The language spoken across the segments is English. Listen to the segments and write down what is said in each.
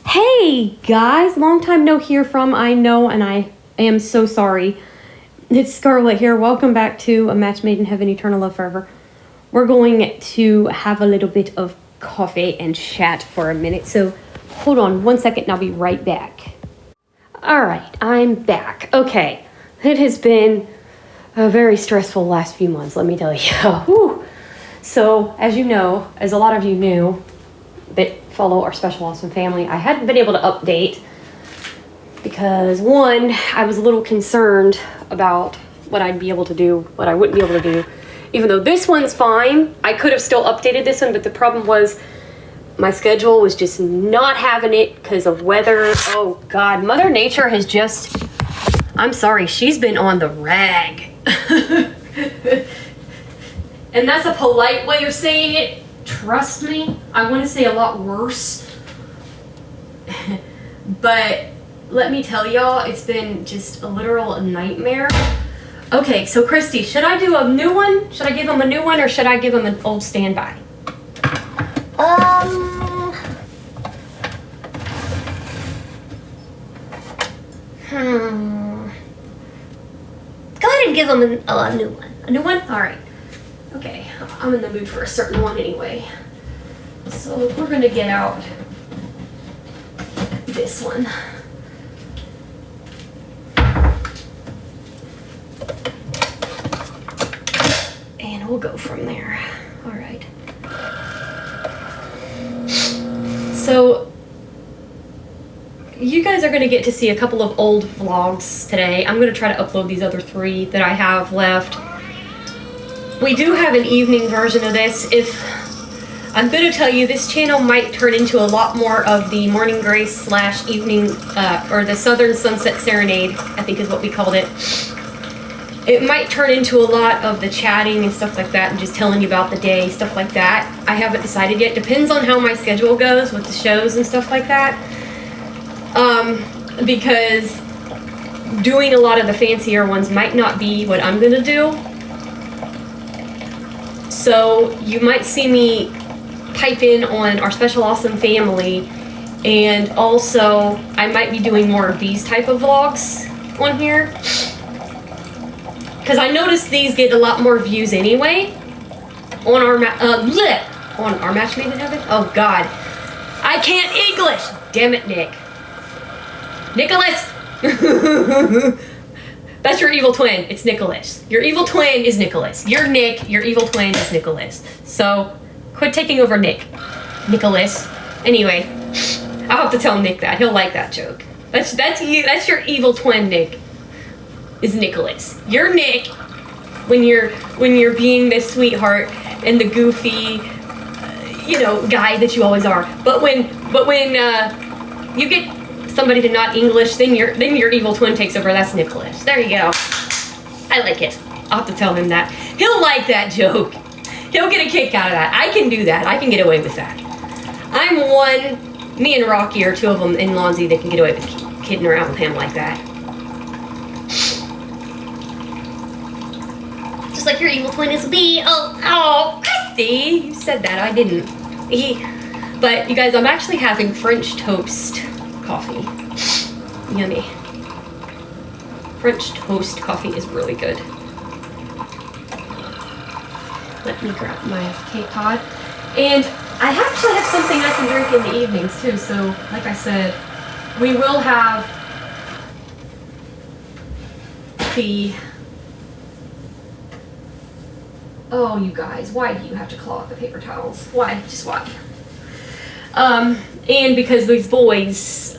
Hey guys, long time no hear from, I know, and I am so sorry. It's Scarlett here. Welcome back to A Match Made in Heaven, Eternal Love Forever. We're going to have a little bit of coffee and chat for a minute, so hold on 1 second and I'll be right back. Alright, I'm back. Okay, it has been a very stressful last few months, let me tell you. Whew. So, as you know, as a lot of you knew that follow our Special Awesome family, I hadn't been able to update because, one, I was a little concerned about what I'd be able to do, what I wouldn't be able to do. Even though this one's fine, I could have still updated this one, but the problem was my schedule was just not having it because of weather. Oh God, Mother Nature has just, I'm sorry, she's been on the rag. And that's a polite way of saying it. Trust me, I want to say a lot worse. But let me tell y'all, it's been just a literal nightmare. Okay, so Christy, should I do a new one? Should I give him a new one or should I give him an old standby? Go ahead and give him a new one. A new one? All right. Okay, I'm in the mood for a certain one anyway. So we're gonna get out this one. And we'll go from there. All right. So you guys are gonna get to see a couple of old vlogs today. I'm gonna try to upload these other 3 that I have left. We do have an evening version of this. I'm going to tell you, this channel might turn into a lot more of the Morning Grace / evening, or the Southern Sunset Serenade, I think is what we called it. It might turn into a lot of the chatting and stuff like that and just telling you about the day, stuff like that. I haven't decided yet. Depends on how my schedule goes with the shows and stuff like that. Because doing a lot of the fancier ones might not be what I'm going to do. So you might see me pipe in on our Special Awesome family, and also I might be doing more of these type of vlogs on here. Because I noticed these get a lot more views anyway on our Match Made in Heaven. Oh God, I can't English. Damn it, Nick. Nicholas. That's your evil twin. It's Nicholas. Your evil twin is Nicholas. You're Nick. Your evil twin is Nicholas. So, quit taking over Nick. Nicholas. Anyway, I'll have to tell Nick that. He'll like that joke. That's your evil twin, Nick. Is Nicholas. You're Nick when you're being this sweetheart and the goofy, guy that you always are. But when you get somebody to not English, then your evil twin takes over. That's Nicholas. There you go. I like it. I'll have to tell him that. He'll like that joke. He'll get a kick out of that. I can do that. I can get away with that. I'm one. Me and Rocky are 2 of them in Lonzy that can get away with kidding around with him like that. Just like your evil twin is me. Oh, Christy, you said that. I didn't. But you guys, I'm actually having French toast coffee. Yummy. French toast coffee is really good. Let me grab my K-Pod. And I actually have something I can drink in the evenings too, so like I said, we will have the... Oh, you guys, why do you have to claw at the paper towels? Why? Just why? And because these boys,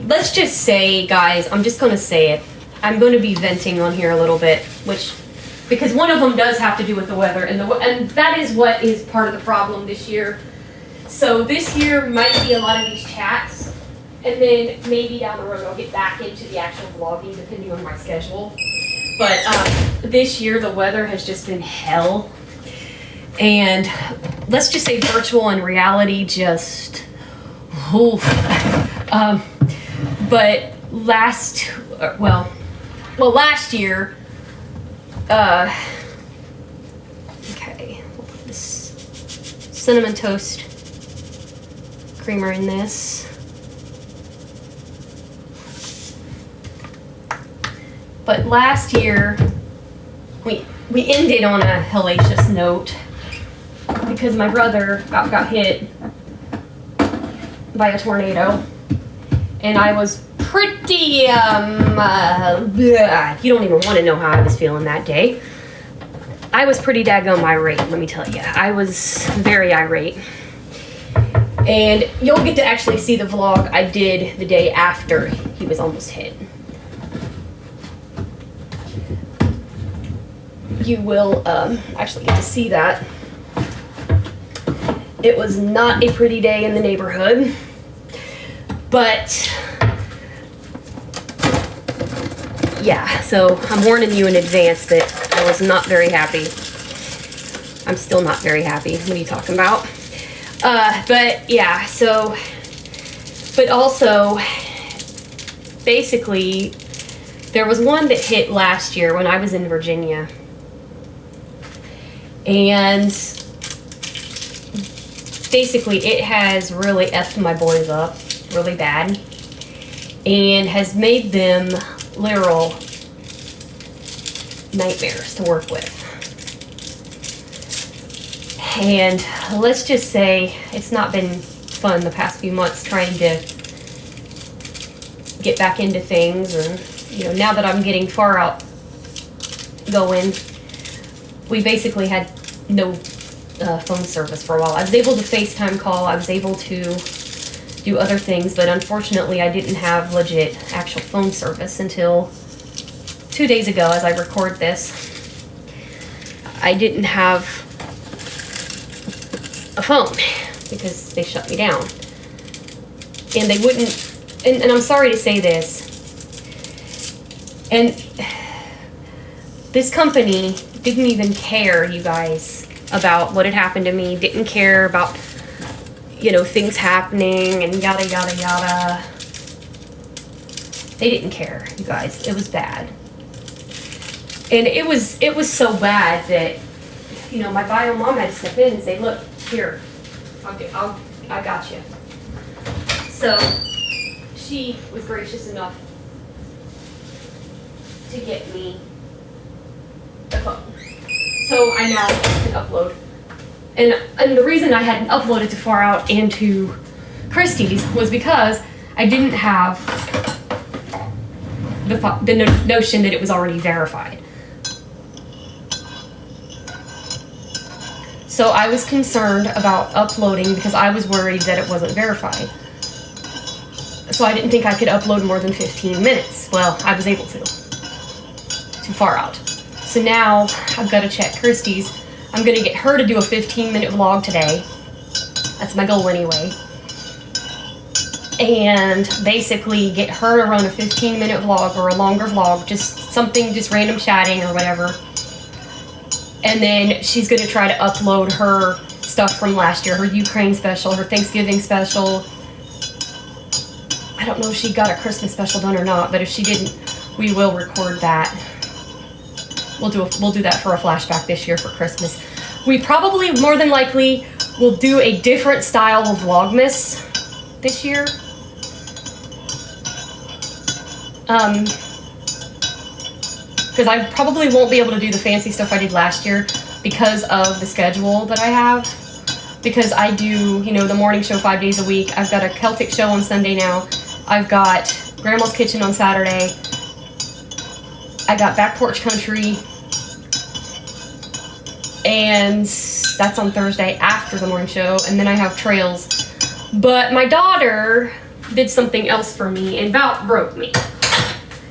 let's just say, guys, I'm just going to say it. I'm going to be venting on here a little bit, because one of them does have to do with the weather, and that is what is part of the problem this year. So this year might be a lot of these chats, and then maybe down the road I'll get back into the actual vlogging depending on my schedule. But this year the weather has just been hell. And let's just say virtual and reality just, but last year, okay, we'll put this cinnamon toast creamer in this. But last year, we ended on a hellacious note because my brother got hit by a tornado, and I was pretty, you don't even want to know how I was feeling that day. I was pretty daggum irate, let me tell you. I was very irate. And you'll get to actually see the vlog I did the day after he was almost hit. You will actually get to see that. It was not a pretty day in the neighborhood, but yeah, so I'm warning you in advance that I was not very happy. I'm still not very happy. What are you talking about? But yeah, so, but also, basically, there was one that hit last year when I was in Virginia. And basically it has really effed my boys up really bad and has made them literal nightmares to work with. And let's just say it's not been fun the past few months trying to get back into things. And, you know, now that I'm getting far out going, we basically had no phone service for a while. I was able to FaceTime call. I was able to do other things, but unfortunately I didn't have legit actual phone service until 2 days ago as I record this. I didn't have a phone because they shut me down. And they wouldn't, and I'm sorry to say this, and this company didn't even care, you guys, about what had happened to me, didn't care about, you know, things happening and yada, yada, yada. They didn't care, you guys. It was bad. And it was so bad that, you know, my bio mom had to step in and say, look, here, I got you. So she was gracious enough to get me the phone. So I now can upload. And the reason I hadn't uploaded to Far Out and to Christie's was because I didn't have the notion that it was already verified. So I was concerned about uploading because I was worried that it wasn't verified. So I didn't think I could upload more than 15 minutes. Well, I was able to Far Out. So now I've got to check Christie's. I'm going to get her to do a 15-minute vlog today. That's my goal anyway. And basically get her to run a 15-minute vlog or a longer vlog, just random chatting or whatever. And then she's going to try to upload her stuff from last year, her Ukraine special, her Thanksgiving special. I don't know if she got a Christmas special done or not, but if she didn't, we will record that. We'll do that for a flashback this year for Christmas. We probably, more than likely, will do a different style of Vlogmas this year. Because I probably won't be able to do the fancy stuff I did last year because of the schedule that I have. Because I do, you know, the morning show 5 days a week. I've got a Celtic show on Sunday now. I've got Grandma's Kitchen on Saturday. I got Back Porch Country. And that's on Thursday after the morning show. And then I have Trails. But my daughter did something else for me and about broke me.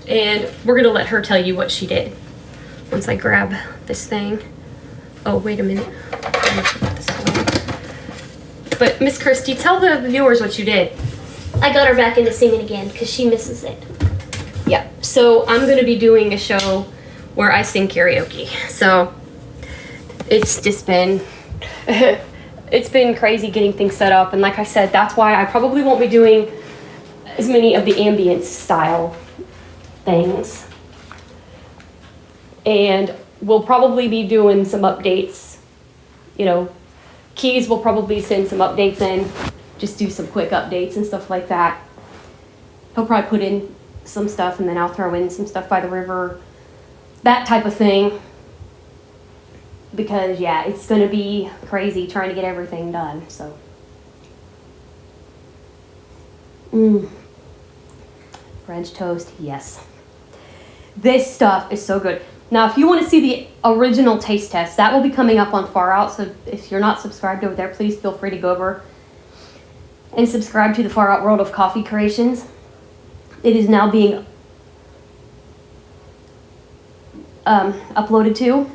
And we're going to let her tell you what she did once I grab this thing. Oh, wait a minute. But Miss Christie, tell the viewers what you did. I got her back into singing again because she misses it. Yeah, so I'm going to be doing a show where I sing karaoke. So it's just been, it's been crazy getting things set up. And like I said, that's why I probably won't be doing as many of the ambient style things. And we'll probably be doing some updates. You know, Keys will probably send some updates in just do some quick updates and stuff like that. He'll probably put in some stuff and then I'll throw in some stuff by the river, that type of thing. Because yeah, it's gonna be crazy trying to get everything done, so. French toast, yes. This stuff is so good. Now, if you want to see the original taste test, that will be coming up on Far Out. So if you're not subscribed over there, please feel free to go over and subscribe to the Far Out World of Coffee Creations. It is now being uploaded to.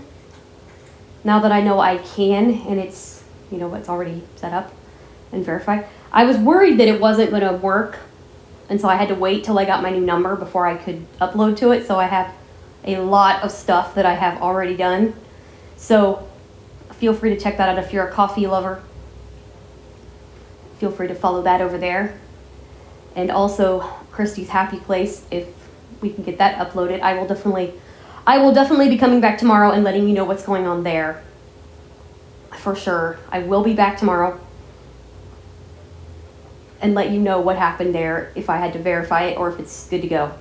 Now that I know I can, and it's, you know, it's already set up and verified. I was worried that it wasn't going to work, and so I had to wait till I got my new number before I could upload to it. So I have a lot of stuff that I have already done. So feel free to check that out if you're a coffee lover. Feel free to follow that over there. And also Christy's Happy Place, if we can get that uploaded. I will definitely be coming back tomorrow and letting you know what's going on there. For sure. I will be back tomorrow and let you know what happened there, if I had to verify it or if it's good to go.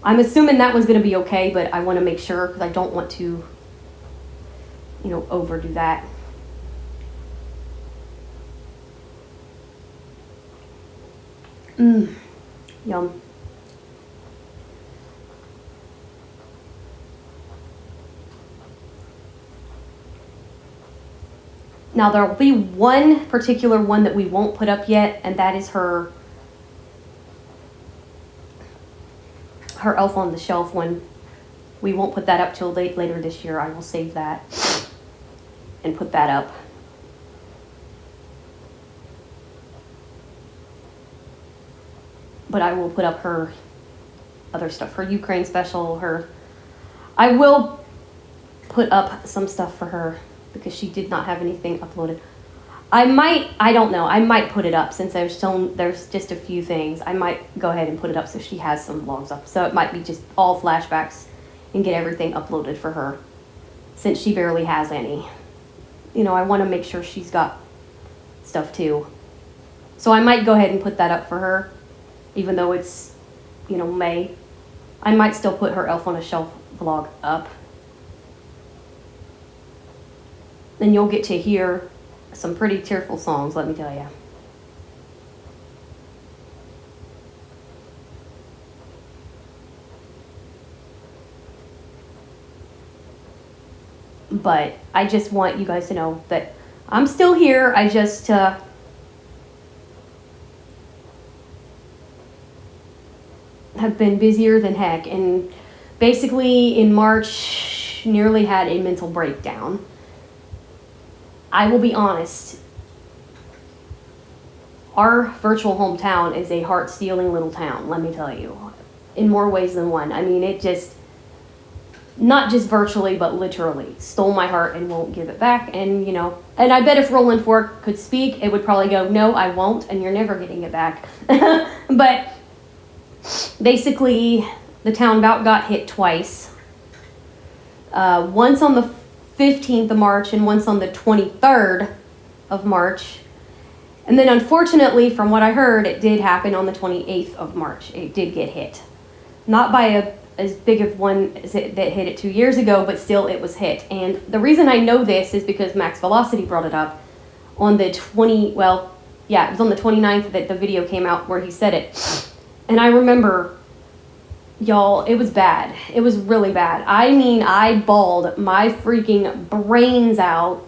I'm assuming that was going to be okay, but I want to make sure because I don't want to, you know, overdo that. Yum. Now there will be one particular one that we won't put up yet, and that is her Elf on the Shelf one. We won't put that up till later this year. I will save that and put that up. But I will put up her other stuff, her Ukraine special, I will put up some stuff for her because she did not have anything uploaded. I don't know, I might put it up since there's just a few things. I might go ahead and put it up so she has some vlogs up. So it might be just all flashbacks and get everything uploaded for her since she barely has any. You know, I want to make sure she's got stuff too. So I might go ahead and put that up for her, even though it's, you know, May. I might still put her Elf on a Shelf vlog up. Then you'll get to hear some pretty tearful songs, let me tell you. But I just want you guys to know that I'm still here. I just have been busier than heck, and basically in March nearly had a mental breakdown. I will be honest, our virtual hometown is a heart-stealing little town, let me tell you, in more ways than one. I mean, it just, not just virtually, but literally stole my heart and won't give it back. And, you know, and I bet if Roland Fork could speak, it would probably go, no, I won't, and you're never getting it back. But basically, the town about got hit twice. Once on the 15th of March and once on the 23rd of March. And then unfortunately, from what I heard, it did happen on the 28th of March. It did get hit. Not by as big of one as that hit it 2 years ago, but still it was hit. And the reason I know this is because Max Velocity brought it up on the it was on the 29th that the video came out where he said it. And I remember, y'all, it was bad. It was really bad. I mean, I bawled my freaking brains out.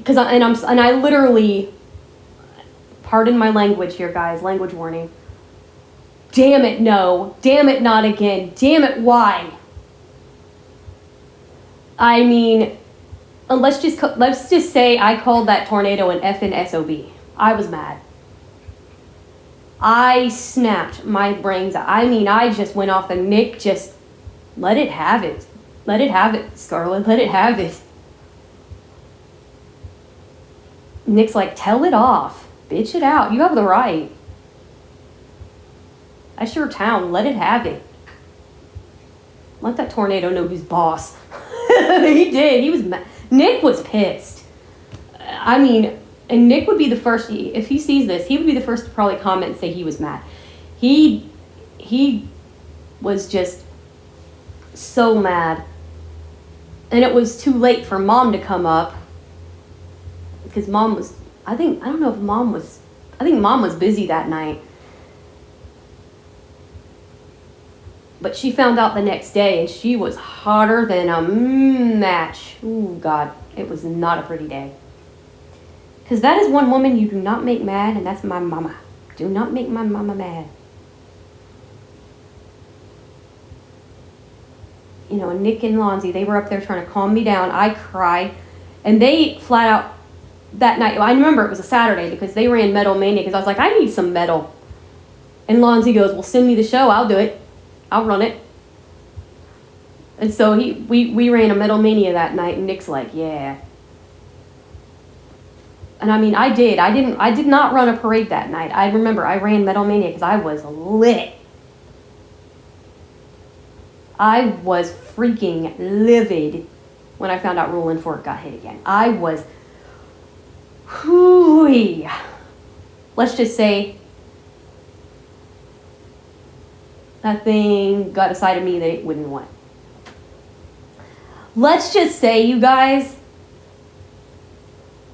I literally, pardon my language here, guys, language warning. Damn it, no. Damn it, not again. Damn it, why? I mean, let's just say I called that tornado an effing SOB. I was mad. I snapped my brains out. I mean, I just went off, and Nick just let it have it. Let it have it, Scarlett. Let it have it. Nick's like, tell it off. Bitch it out. You have the right. That's your town. Let it have it. Let that tornado know who's boss. He did. He was mad. Nick was pissed. I mean, And Nick would be the first, if he sees this, he would be the first to probably comment and say he was mad. He was just so mad. And it was too late for Mom to come up. Because Mom was, I think Mom was busy that night. But she found out the next day, and she was hotter than a match. Ooh, God, it was not a pretty day. Because that is one woman you do not make mad, and that's my mama. Do not make my mama mad. You know, Nick and Lonzy, they were up there trying to calm me down. I cried. And they flat out, that night, I remember it was a Saturday, because they ran Metal Mania, because I was like, I need some metal. And Lonzy goes, well, send me the show, I'll do it. I'll run it. And so we ran a Metal Mania that night, and Nick's like, yeah. And I mean, I did not run a parade that night. I remember I ran Metal Mania because I was lit. I was freaking livid when I found out Roland Fort got hit again. I was, hooey. Let's just say that thing got a side of me that it wouldn't want. Let's just say, you guys,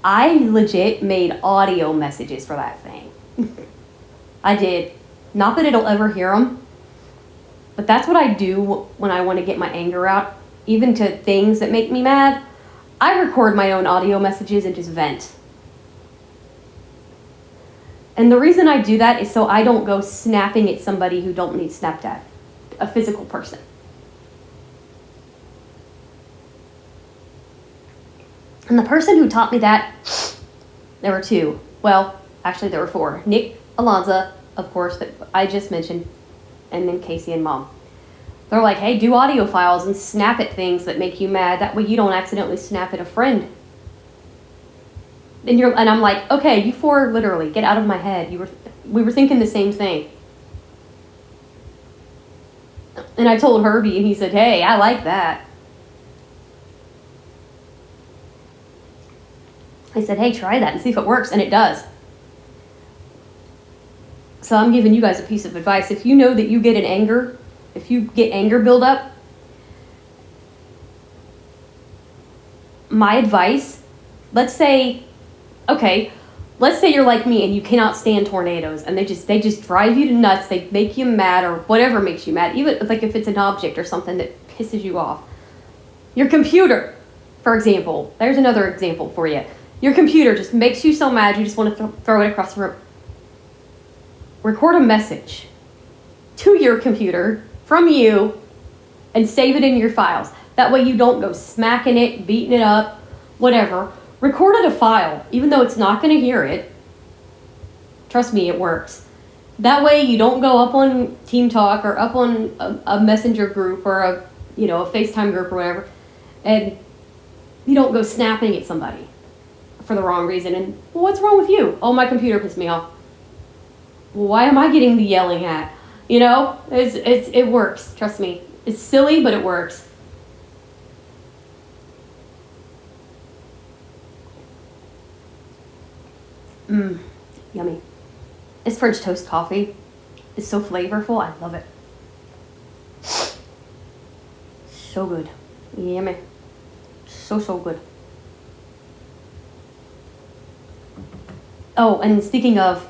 I legit made audio messages for that thing. I did. Not that it'll ever hear them, but that's what I do when I want to get my anger out, even to things that make me mad. I record my own audio messages and just vent. And the reason I do that is so I don't go snapping at somebody who don't need snapped at, a physical person. And the person who taught me that, there were two. Well, actually there were four. Nick, Alonza, of course, that I just mentioned, and then Casey and Mom. They're like, hey, do audio files and snap at things that make you mad. That way you don't accidentally snap at a friend. And I'm like, okay, you four literally, get out of my head. We were thinking the same thing. And I told Herbie, and he said, hey, I like that. I said, hey, try that and see if it works, and it does. So I'm giving you guys a piece of advice. If you know that you get if you get anger build up, my advice, let's say you're like me and you cannot stand tornadoes, and they just drive you to nuts. They make you mad, or whatever makes you mad. Even like if it's an object or something that pisses you off. Your computer, for example. There's another example for you. Your computer just makes you so mad you just want to throw it across the room. Record a message to your computer from you and save it in your files. That way you don't go smacking it, beating it up, whatever. Record it a file, even though it's not going to hear it. Trust me, it works. That way you don't go up on Team Talk or up on a messenger group or a FaceTime group or whatever, and you don't go snapping at somebody for the wrong reason. And, well, what's wrong with you? Oh, my computer pissed me off. Well, why am I getting the yelling at? It works. Trust me. It's silly, but it works. Yummy. This French toast coffee is so flavorful. I love it. So good. Yummy. So good. Oh, and speaking of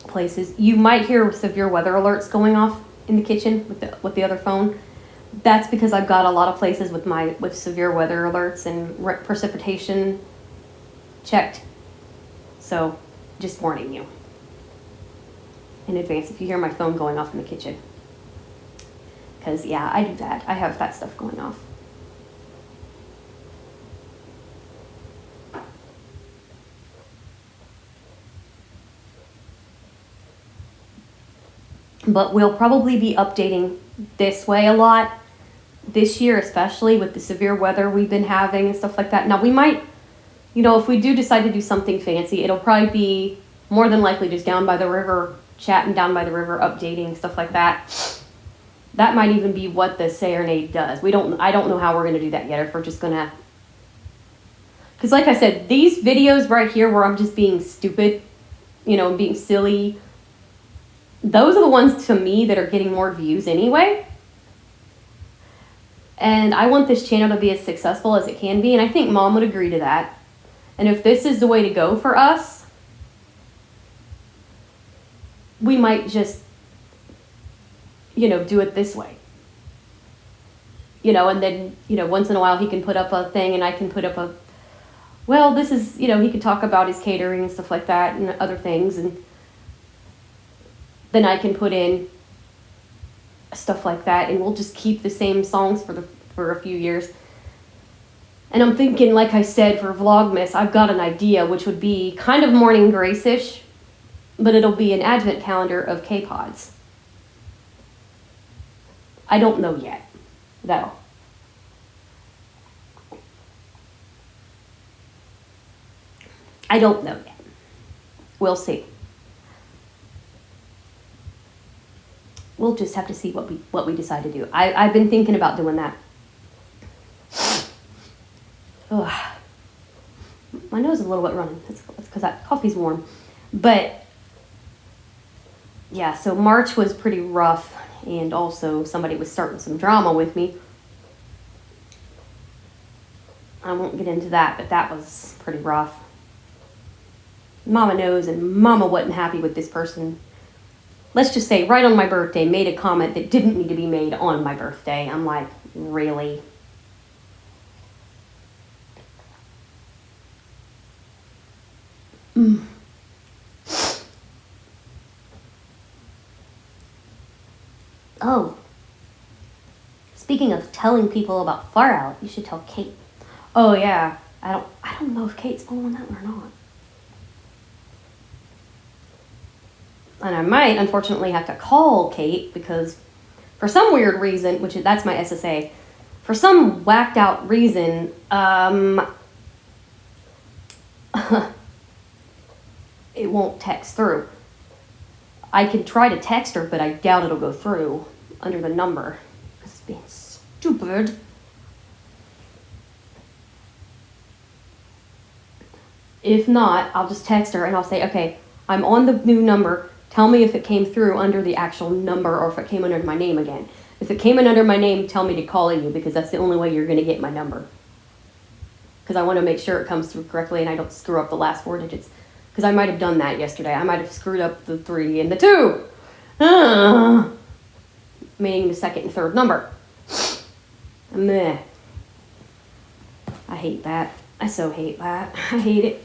places, you might hear severe weather alerts going off in the kitchen with the other phone. That's because I've got a lot of places with severe weather alerts and precipitation checked. So, just warning you in advance if you hear my phone going off in the kitchen. Because, yeah, I do that. I have that stuff going off. But we'll probably be updating this way a lot this year, especially with the severe weather we've been having and stuff like that. Now, we might, if we do decide to do something fancy, it'll probably be more than likely just down by the river, chatting down by the river, updating, stuff like that. That might even be what the serenade does. I don't know how we're going to do that yet, if we're just going to, Because like I said, these videos right here where I'm just being stupid, you know, being silly, those are the ones to me that are getting more views anyway. And I want this channel to be as successful as it can be. And I think Mom would agree to that. And if this is the way to go for us, we might just, you know, do it this way. You know, and then, you know, once in a while he can put up a thing and I can put up a, well, this is, you know, he can talk about his catering and stuff like that and other things. And then I can put in stuff like that and we'll just keep the same songs for a few years. And I'm thinking, like I said, for Vlogmas, I've got an idea, which would be kind of Morning Grace-ish, but it'll be an advent calendar of K-Pods. I don't know yet, though. I don't know yet. We'll see. We'll just have to see what we decide to do. I've been thinking about doing that. Ugh. My nose is a little bit running. It's because that coffee's warm. But yeah, so March was pretty rough, and also somebody was starting some drama with me. I won't get into that, but that was pretty rough. Mama knows, and Mama wasn't happy with this person. Let's just say right on my birthday made a comment that didn't need to be made on my birthday. I'm like, really? Oh, speaking of telling people about Far Out, you should tell Kate. Oh yeah, I don't know if Kate's following that one or not. And I might unfortunately have to call Kate because for some weird reason, that's my SSA, for some whacked out reason, it won't text through. I can try to text her, but I doubt it'll go through under the number. It's being stupid. If not, I'll just text her and I'll say, okay, I'm on the new number. Tell me if it came through under the actual number or if it came under my name again. If it came in under my name, tell me to call you because that's the only way you're going to get my number. Because I want to make sure it comes through correctly and I don't screw up the last 4 digits. Because I might have done that yesterday. I might have screwed up the 3 and the 2. Meaning the second and third number. Meh. I hate that. I so hate that. I hate it.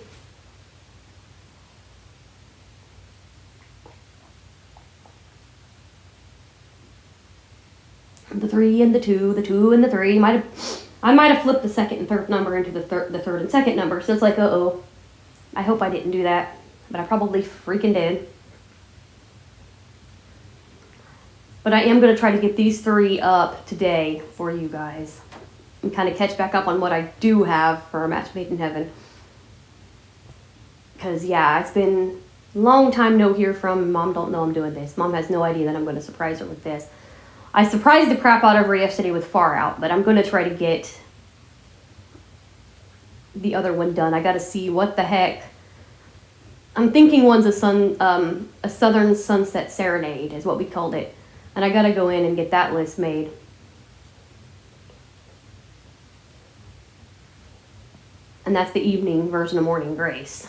The 3 and the 2, the 2 and the 3. I might have flipped the second and third number into the third and second number. So it's like, uh-oh. I hope I didn't do that, but I probably freaking did. But I am going to try to get these 3 up today for you guys and kind of catch back up on what I do have for a Match Made in Heaven. Because, yeah, it's been a long time no hear from. Mom don't know I'm doing this. Mom has no idea that I'm going to surprise her with this. I surprised the crap out of her yesterday with Far Out, but I'm going to try to get the other one done. I got to see what the heck. I'm thinking one's a Southern Sunset Serenade is what we called it. And I got to go in and get that list made. And that's the evening version of Morning Grace.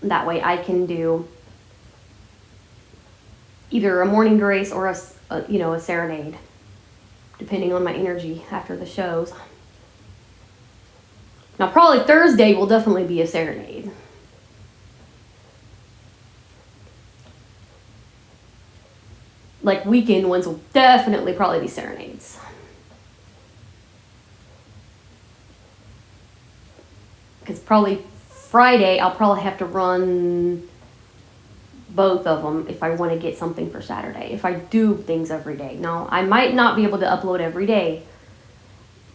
That way I can do either a Morning Grace or a serenade, depending on my energy after the shows. Now, probably Thursday will definitely be a serenade. Like, weekend ones will definitely probably be serenades. Because probably Friday, I'll probably have to run both of them if I want to get something for Saturday. If I do things every day. Now, I might not be able to upload every day.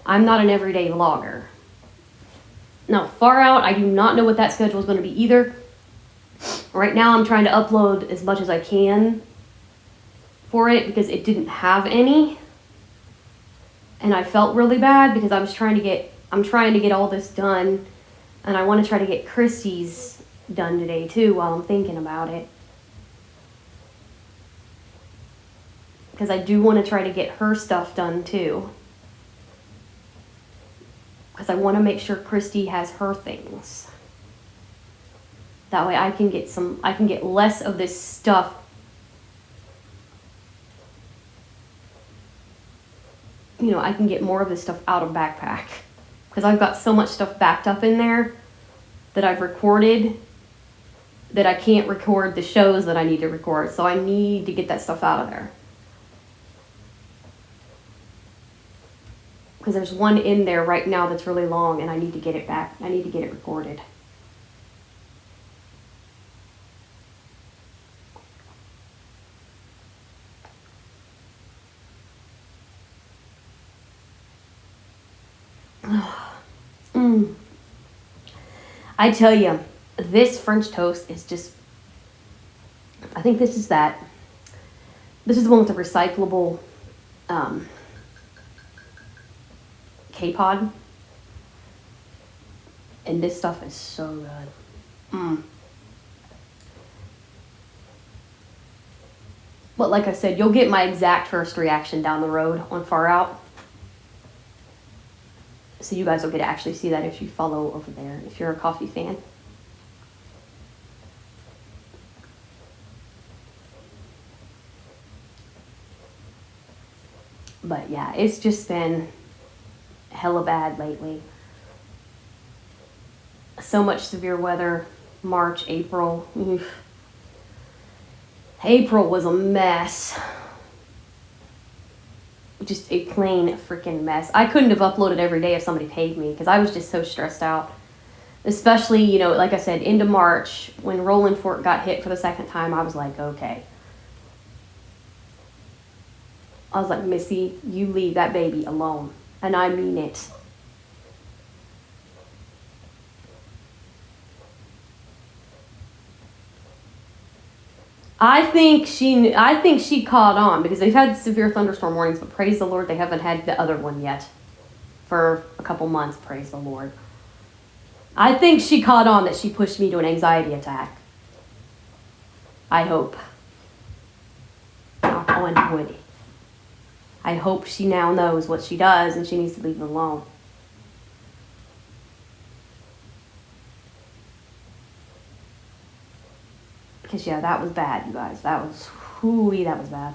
I'm not an everyday vlogger. Now, Far Out, I do not know what that schedule is going to be either. Right now, I'm trying to upload as much as I can for it because it didn't have any. And I felt really bad because I was trying to get I'm trying to get all this done, and I want to try to get Christy's done today too while I'm thinking about it. Because I do want to try to get her stuff done too. Because I want to make sure Christy has her things. That way I can get less of this stuff. You know, I can get more of this stuff out of backpack. Because I've got so much stuff backed up in there that I've recorded that I can't record the shows that I need to record. So I need to get that stuff out of there. Because there's one in there right now that's really long and I need to get it back. I need to get it recorded. I tell you, this French toast is just, I think this is the one with the recyclable K-Pod. And this stuff is so good. But like I said, you'll get my exact first reaction down the road on Far Out. So you guys will get to actually see that if you follow over there, if you're a coffee fan. But yeah, it's just been hella bad lately. So much severe weather. March, April. Oof. April was a mess. Just a plain freaking mess. I couldn't have uploaded every day if somebody paid me because I was just so stressed out. Especially, you know, like I said, into March when Rolling Fork got hit for the second time, I was like, okay. I was like, Missy, you leave that baby alone. And I mean it. I think she caught on because they've had severe thunderstorm warnings, but praise the Lord, they haven't had the other one yet for a couple months, praise the Lord. I think she caught on that she pushed me to an anxiety attack. I hope. Knock on wood. I hope she now knows what she does and she needs to leave it alone. Because, yeah, that was bad, you guys. That was bad.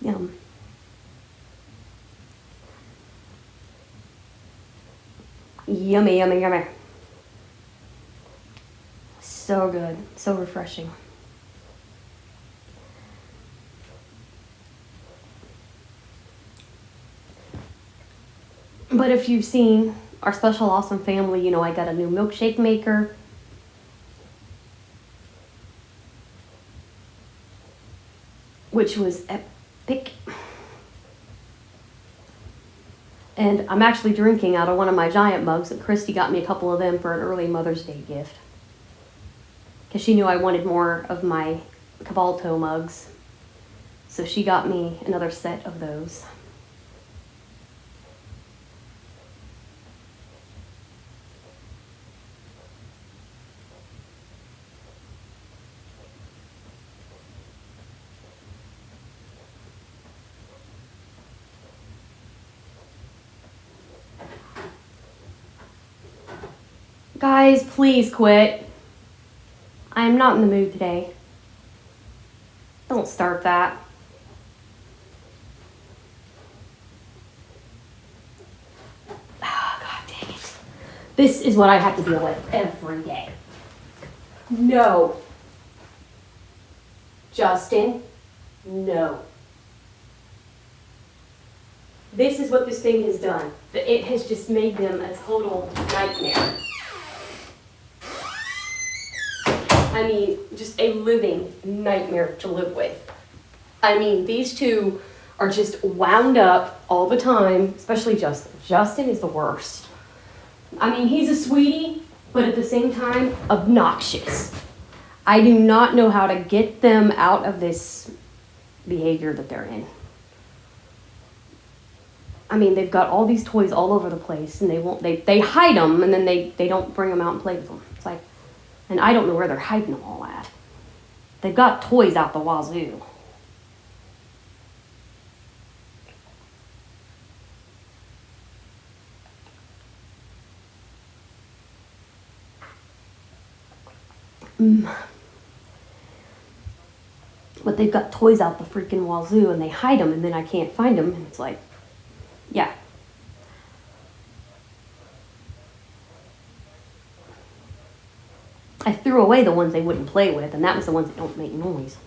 Yum. Yummy, yummy, yummy. So good. So refreshing. But if you've seen our Special Awesome family, you know I got a new milkshake maker. Which was epic. And I'm actually drinking out of one of my giant mugs that Christy got me a couple of them for an early Mother's Day gift. Because she knew I wanted more of my Cabalto mugs. So she got me another set of those. Guys, please quit. I am not in the mood today. Don't start that. Oh, God dang it. This is what I have to deal with every day. No. Justin, no. This is what this thing has done. It has just made them a total nightmare. I mean, just a living nightmare to live with. I mean, these two are just wound up all the time, especially Justin. Justin is the worst. I mean, he's a sweetie, but at the same time, obnoxious. I do not know how to get them out of this behavior that they're in. I mean, they've got all these toys all over the place, and they hide them, and then they don't bring them out and play with them. It's like, and I don't know where they're hiding them all at. They've got toys out the wazoo. But they've got toys out the freaking wazoo, and they hide them, and then I can't find them, and it's like, yeah. I threw away the ones they wouldn't play with, and that was the ones that don't make noise.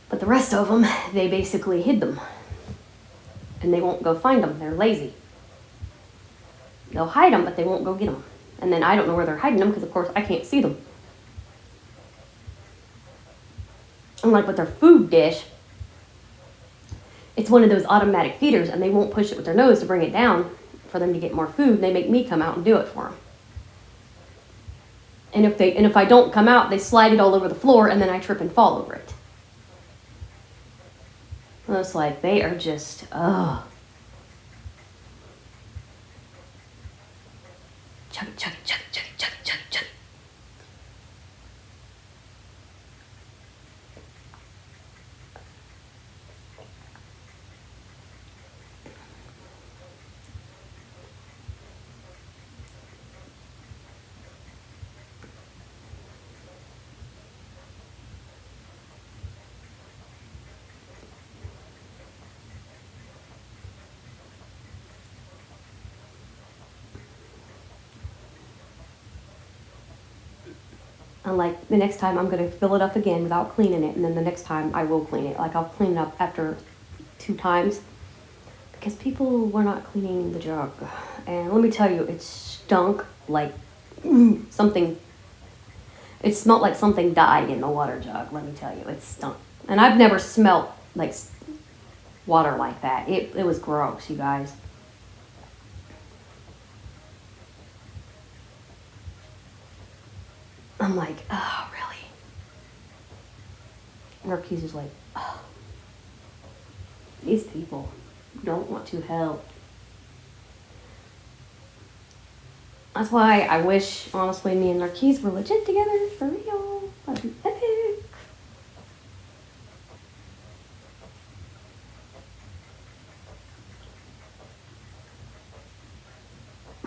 But the rest of them, they basically hid them. And they won't go find them. They're lazy. They'll hide them, but they won't go get them. And then I don't know where they're hiding them, because of course I can't see them. And like with their food dish, it's one of those automatic feeders, and they won't push it with their nose to bring it down for them to get more food. They make me come out and do it for them. And if I don't come out, they slide it all over the floor, and then I trip and fall over it. And it's like they are just ugh. Chug it, chug it, chug it, chug it, chug it, chug it, chug it. And like the next time I'm gonna fill it up again without cleaning it, and then the next time I will clean it. Like I'll clean it up after 2 times because people were not cleaning the jug. And let me tell you, it stunk like something. It smelled like something died in the water jug. Let me tell you, it stunk. And I've never smelled like water like that. It was gross, you guys. I'm like, oh, really? Marquise is like, oh, these people don't want to help. That's why I wish, honestly, me and Marquise were legit together, for real. That'd be epic.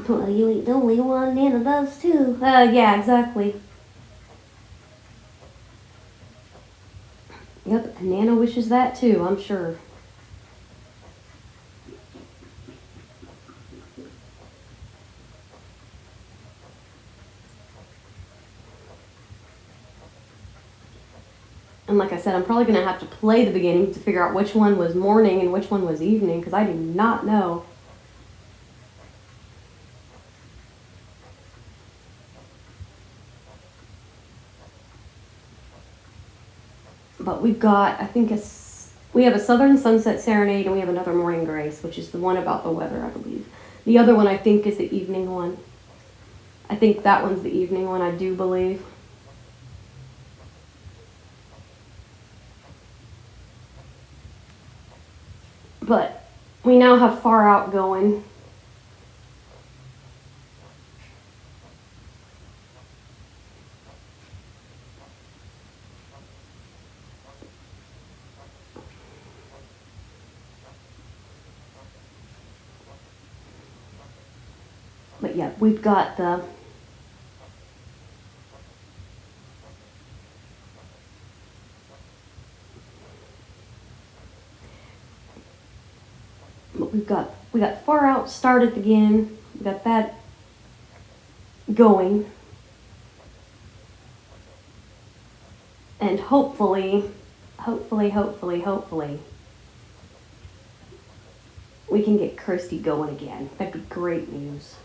Well, you ain't the only one, Nana does too. Yeah, exactly. Yep, and Nana wishes that too, I'm sure. And like I said, I'm probably going to have to play the beginning to figure out which one was morning and which one was evening, because I do not know. But we've got, I think we have a Southern Sunset Serenade, and we have another Morning Grace, which is the one about the weather, I believe. The other one, I think, is the evening one. I think that one's the evening one, I do believe. But we now have Far Out going. But yeah, we've got we got Far Out started again. We got that going. And hopefully, we can get Kirsty going again. That'd be great news.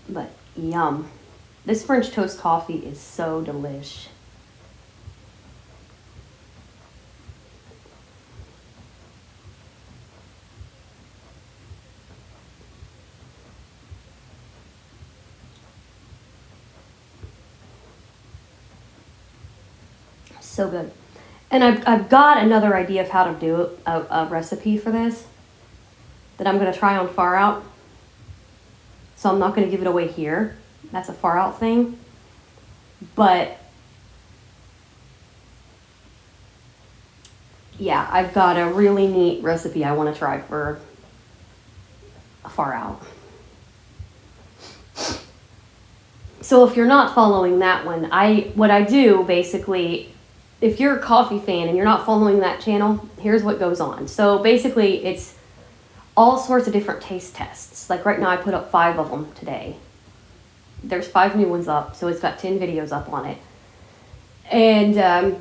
But yum. This French toast coffee is so delish. So good. And I've got another idea of how to do a recipe for this that I'm going to try on Far Out. So I'm not going to give it away here. That's a Far Out thing. But yeah, I've got a really neat recipe I want to try for a Far Out. So if you're not following that one, what I do basically, if you're a coffee fan and you're not following that channel, here's what goes on. So basically it's all sorts of different taste tests. Like right now I put up 5 of them today. There's 5 new ones up, so it's got 10 videos up on it. And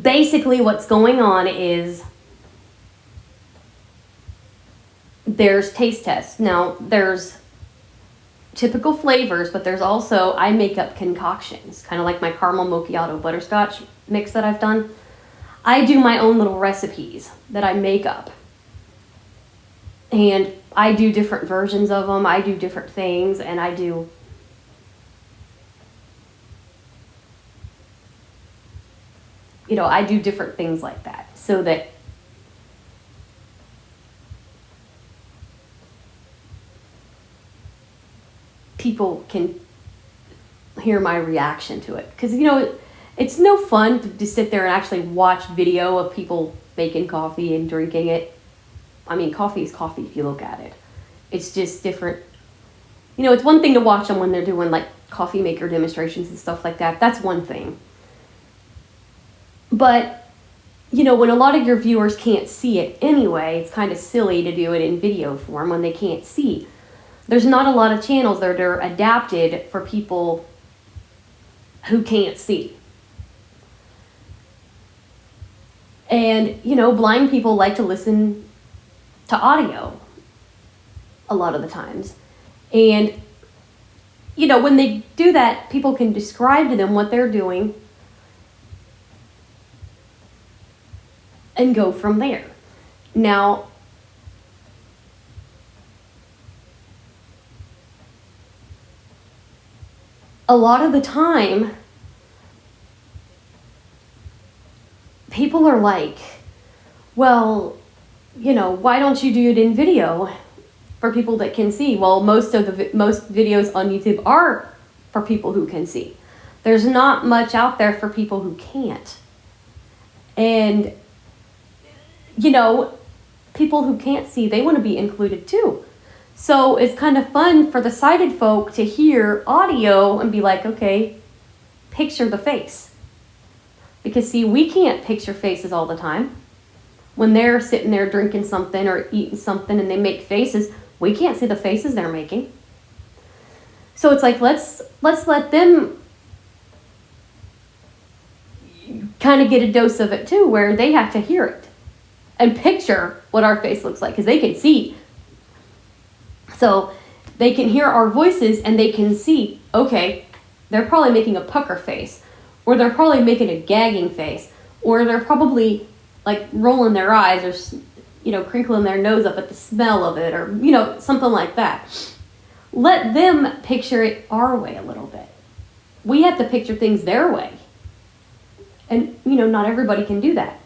basically what's going on is there's taste tests. Now there's typical flavors, but there's also, I make up concoctions, kind of like my caramel macchiato butterscotch mix that I've done. I do my own little recipes that I make up. And I do different versions of them. I do different things, and I do different things like that so that people can hear my reaction to it. Because, it's no fun to sit there and actually watch video of people making coffee and drinking it. I mean, coffee is coffee if you look at it. It's just different. It's one thing to watch them when they're doing like coffee maker demonstrations and stuff like that. That's one thing. But, when a lot of your viewers can't see it anyway, it's kind of silly to do it in video form when they can't see. There's not a lot of channels that are adapted for people who can't see. And, blind people like to listen to audio a lot of the times. And, when they do that, people can describe to them what they're doing and go from there. Now, a lot of the time, people are like, well, why don't you do it in video for people that can see? Well, most videos on YouTube are for people who can see. There's not much out there for people who can't. And, people who can't see, they want to be included too. So it's kind of fun for the sighted folk to hear audio and be like, okay, picture the face. Because see, we can't picture faces all the time. When they're sitting there drinking something or eating something and they make faces, we can't see the faces they're making. So it's like, let's let them kind of get a dose of it too, where they have to hear it and picture what our face looks like, because they can see. So they can hear our voices and they can see, okay, they're probably making a pucker face, or they're probably making a gagging face, or they're probably like rolling their eyes or, crinkling their nose up at the smell of it, or, something like that. Let them picture it our way a little bit. We have to picture things their way. And, not everybody can do that.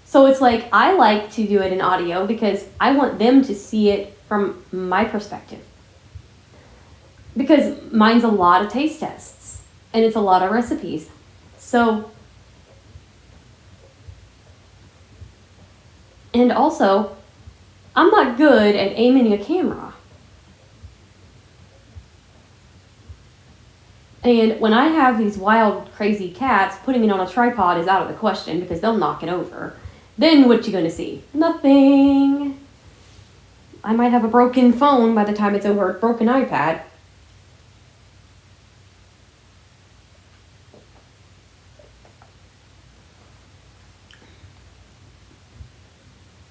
So it's like, I like to do it in audio because I want them to see it from my perspective. Because mine's a lot of taste tests and it's a lot of recipes. So, and also, I'm not good at aiming a camera. And when I have these wild, crazy cats, putting it on a tripod is out of the question because they'll knock it over. Then what you gonna see? Nothing. I might have a broken phone by the time it's over, a broken iPad.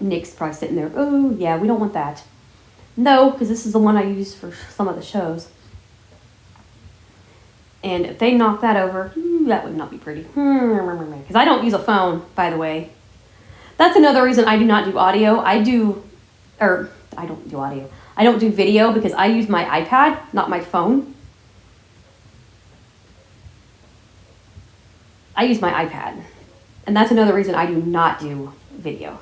Nick's probably sitting there, oh yeah, we don't want that. No, because this is the one I use for some of the shows. And if they knock that over, that would not be pretty. Because I don't use a phone, by the way. That's another reason I do not do audio. I don't do audio. I don't do video because I use my iPad, not my phone. I use my iPad. And that's another reason I do not do video.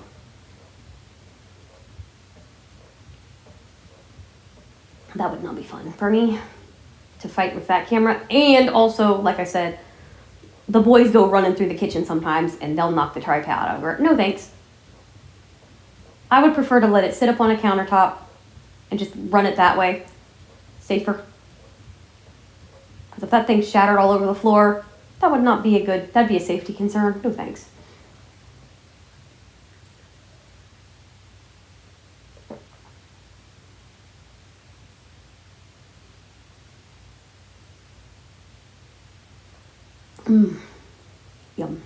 That would not be fun for me to fight with that camera. And also, like I said, the boys go running through the kitchen sometimes and they'll knock the tripod over. No thanks. I would prefer to let it sit up on a countertop and just run it that way. Safer. Because if that thing's shattered all over the floor, that would not be that'd be a safety concern. No thanks. Yum.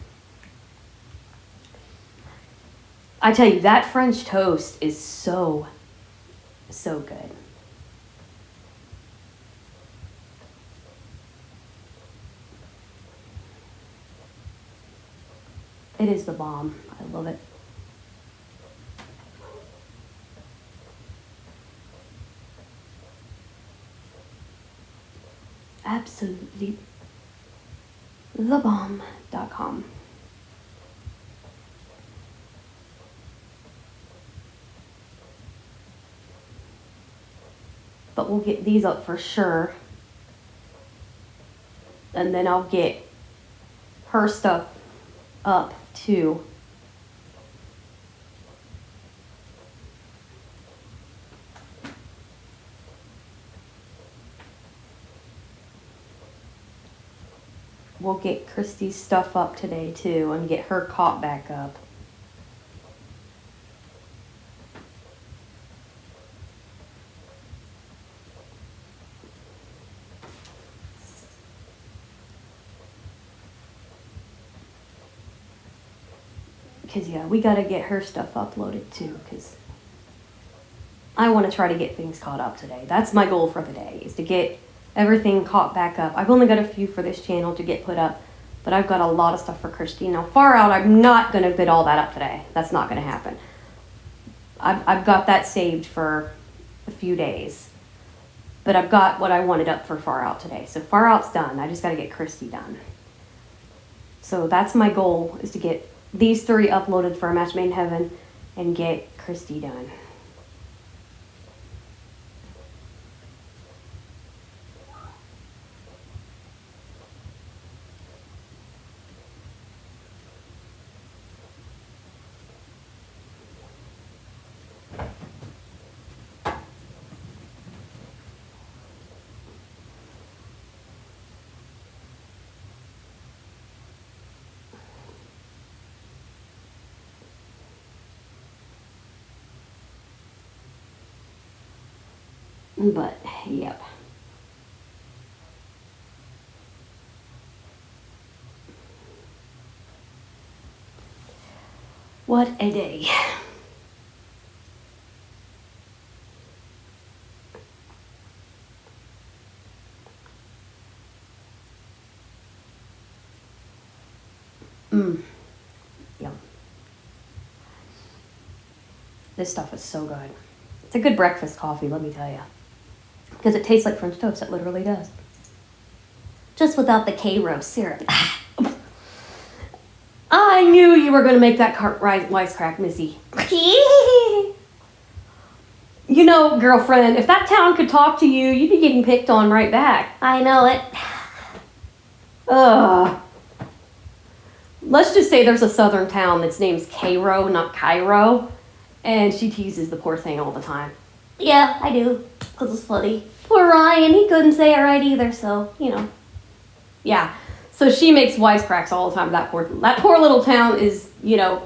I tell you, that French toast is so good. It is the bomb. I love it. Absolutely thebomb.com. But we'll get these up for sure. And then I'll get her stuff up too. We'll get Christy's stuff up today too and get her caught back up. Because, yeah, we got to get her stuff uploaded too, because I want to try to get things caught up today. That's my goal for the day, is to get everything caught back up. I've only got a few for this channel to get put up, but I've got a lot of stuff for Christy. Now, Far Out, I'm not going to get all that up today. That's not going to happen. I've got that saved for a few days. But I've got what I wanted up for Far Out today. So Far Out's done. I just got to get Christy done. So that's my goal, is to get these 3 uploaded for A Match Made in Heaven and get Christy done. But, yep. What a day. Yum. This stuff is so good. It's a good breakfast coffee, let me tell you. Because it tastes like French toast. It literally does. Just without the Karo syrup. I knew you were going to make that wisecrack, Missy. You know, girlfriend, if that town could talk to you, you'd be getting picked on right back. I know it. Ugh. Let's just say there's a southern town that's named Cairo, not Cairo. And she teases the poor thing all the time. Yeah, I do. Because it's funny. Poor Ryan, he couldn't say it right either, so, you know. Yeah. So she makes wisecracks all the time. That poor little town is, you know,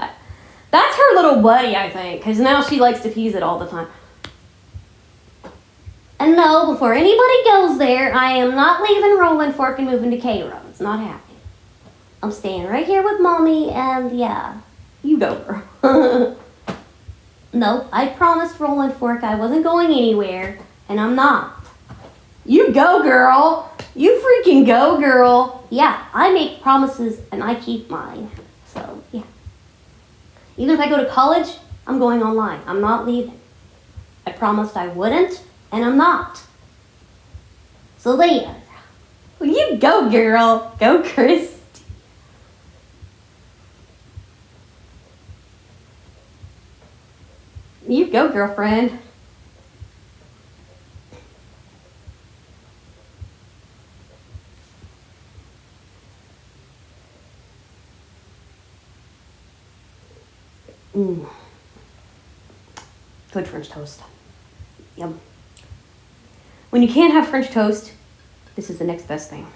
that's her little buddy, I think. Because now she likes to tease it all the time. And no, before anybody goes there, I am not leaving Rolling Fork and moving to Cairo. It's not happening. I'm staying right here with Mommy, and yeah. You go, girl. No, I promised Rolling Fork I wasn't going anywhere, and I'm not. You go, girl. You freaking go, girl. Yeah, I make promises and I keep mine. So, yeah. Even if I go to college, I'm going online. I'm not leaving. I promised I wouldn't, and I'm not. So there. You go, girl. Go, Chris. You go, girlfriend. Good French toast. Yum. When you can't have French toast, this is the next best thing.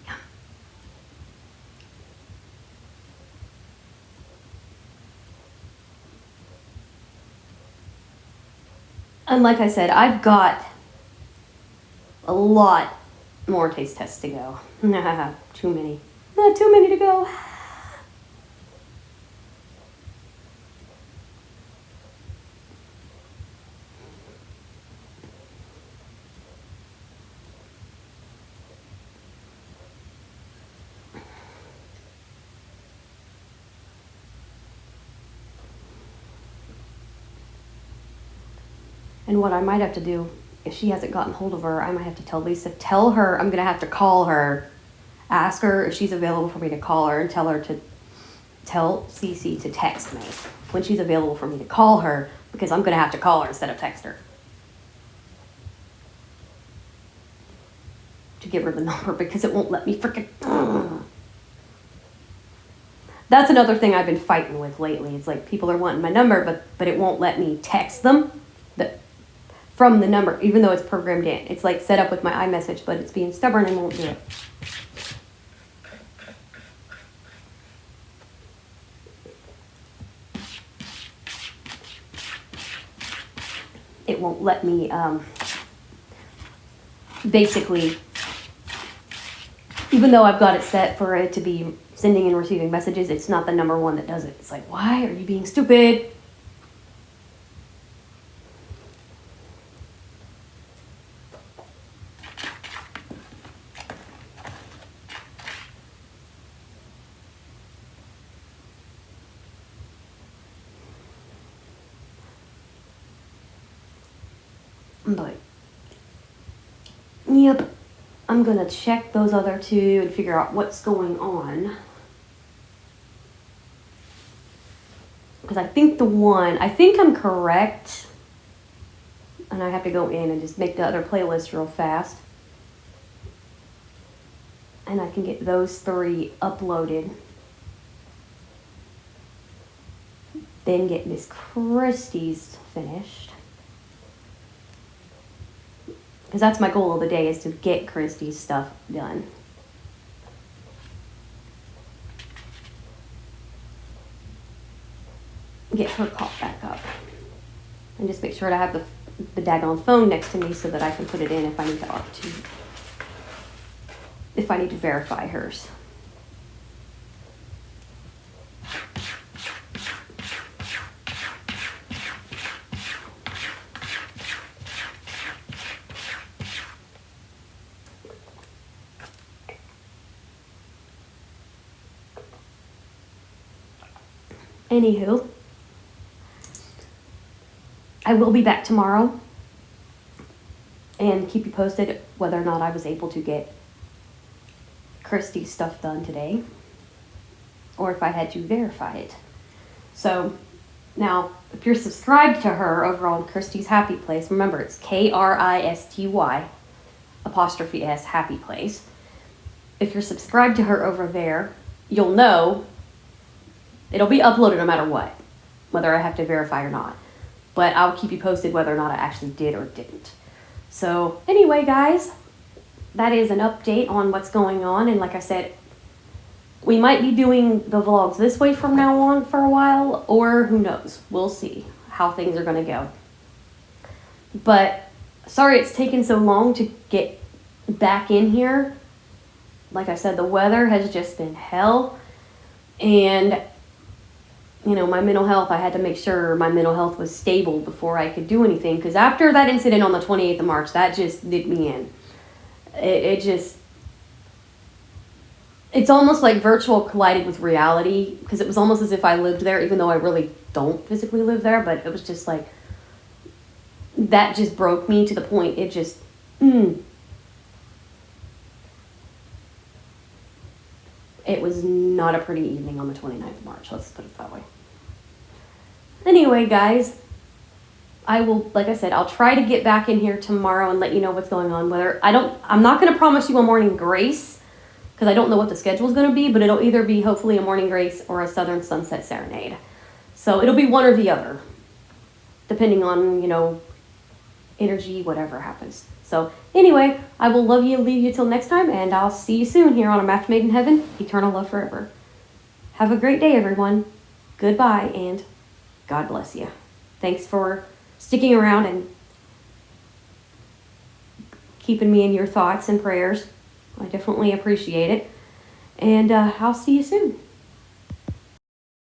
Yum. And like I said, I've got a lot more taste tests to go. Too many. Not too many to go. And what I might have to do, if she hasn't gotten hold of her, I might have to tell Lisa, tell her I'm going to have to call her, ask her if she's available for me to call her, and tell her to tell Cece to text me when she's available for me to call her, because I'm going to have to call her instead of text her. To give her the number, because it won't let me freaking... That's another thing I've been fighting with lately. It's like people are wanting my number, but it won't let me text them from the number, even though it's programmed in. It's like set up with my iMessage, but it's being stubborn and won't do it. It won't let me, basically, even though I've got it set for it to be sending and receiving messages, it's not the number one that does it. It's like, why are you being stupid? But, yep, I'm gonna check those other two and figure out what's going on. Because I think I think I'm correct. And I have to go in and just make the other playlist real fast. And I can get those 3 uploaded. Then get Miss Christie's finished. Because that's my goal of the day, is to get Christie's stuff done. Get her caught back up. And just make sure to have the daggone phone next to me so that I can put it in if I need to verify hers. Anywho, I will be back tomorrow and keep you posted whether or not I was able to get Christie's stuff done today, or if I had to verify it. So now, if you're subscribed to her over on Christie's Happy Place, remember it's KRISTY '(S) Happy Place. If you're subscribed to her over there, you'll know it'll be uploaded no matter what, whether I have to verify or not. But I'll keep you posted whether or not I actually did or didn't. So anyway, guys, that is an update on what's going on. And like I said, we might be doing the vlogs this way from now on for a while, or who knows. We'll see how things are going to go. But sorry it's taken so long to get back in here. Like I said, the weather has just been hell. And my mental health, I had to make sure my mental health was stable before I could do anything. Because after that incident on the 28th of March, that just did me in. It's almost like virtual collided with reality, because it was almost as if I lived there, even though I really don't physically live there. But it was just like, that just broke me to the point. It just, it was not a pretty evening on the 29th of March. Let's put it that way. Anyway, guys, like I said, I'll try to get back in here tomorrow and let you know what's going on. I'm not going to promise you a morning grace, because I don't know what the schedule is going to be, but it'll either be hopefully a morning grace or a Southern Sunset Serenade. So it'll be one or the other, depending on, energy, whatever happens. So anyway, I will leave you till next time, and I'll see you soon here on A Match Made in Heaven, Eternal Love Forever. Have a great day, everyone. Goodbye, and God bless you. Thanks for sticking around and keeping me in your thoughts and prayers. I definitely appreciate it. And I'll see you soon.